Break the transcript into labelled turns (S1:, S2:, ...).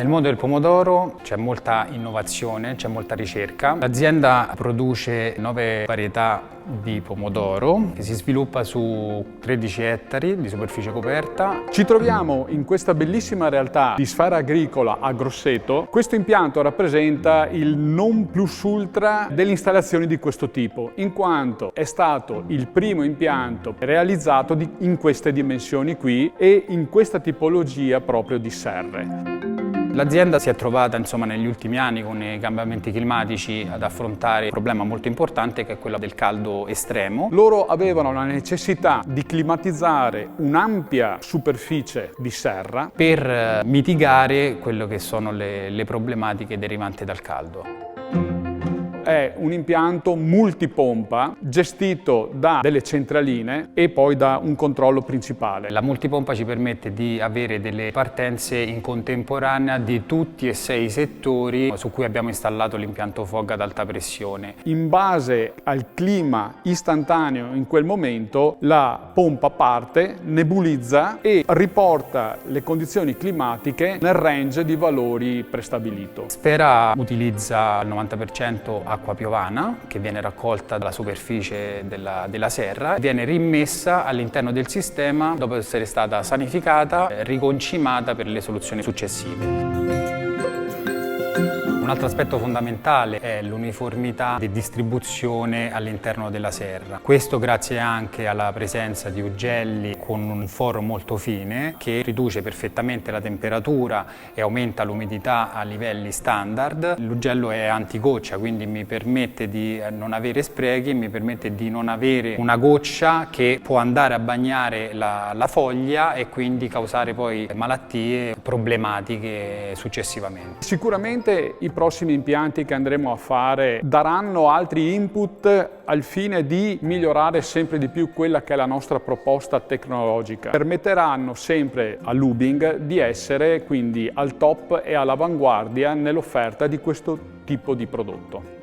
S1: Nel mondo del pomodoro c'è molta innovazione, c'è molta ricerca. L'azienda produce 9 varietà di pomodoro che si sviluppa su 13 ettari di superficie coperta.
S2: Ci troviamo in questa bellissima realtà di Sfera Agricola a Grosseto. Questo impianto rappresenta il non plus ultra delle installazioni di questo tipo, in quanto è stato il primo impianto realizzato in queste dimensioni qui e in questa tipologia proprio di serre.
S1: L'azienda si è trovata negli ultimi anni con i cambiamenti climatici ad affrontare un problema molto importante che è quello del caldo estremo.
S2: Loro avevano la necessità di climatizzare un'ampia superficie di serra
S1: per mitigare quello che sono le problematiche derivanti dal caldo.
S2: È un impianto multipompa gestito da delle centraline e poi da un controllo principale.
S1: La multipompa ci permette di avere delle partenze in contemporanea di tutti e 6 i settori su cui abbiamo installato l'impianto FOG ad alta pressione.
S2: In base al clima istantaneo in quel momento, la pompa parte, nebulizza e riporta le condizioni climatiche nel range di valori prestabilito.
S1: Sfera utilizza al 90% acqua piovana che viene raccolta dalla superficie della serra, viene rimmessa all'interno del sistema dopo essere stata sanificata e riconcimata per le soluzioni successive. Un altro aspetto fondamentale è l'uniformità di distribuzione all'interno della serra. Questo grazie anche alla presenza di ugelli con un foro molto fine che riduce perfettamente la temperatura e aumenta l'umidità a livelli standard. L'ugello è antigoccia, quindi mi permette di non avere sprechi, mi permette di non avere una goccia che può andare a bagnare la foglia e quindi causare poi malattie problematiche successivamente.
S2: Sicuramente i prossimi impianti che andremo a fare daranno altri input al fine di migliorare sempre di più quella che è la nostra proposta tecnologica. Permetteranno sempre a Lubing di essere quindi al top e all'avanguardia nell'offerta di questo tipo di prodotto.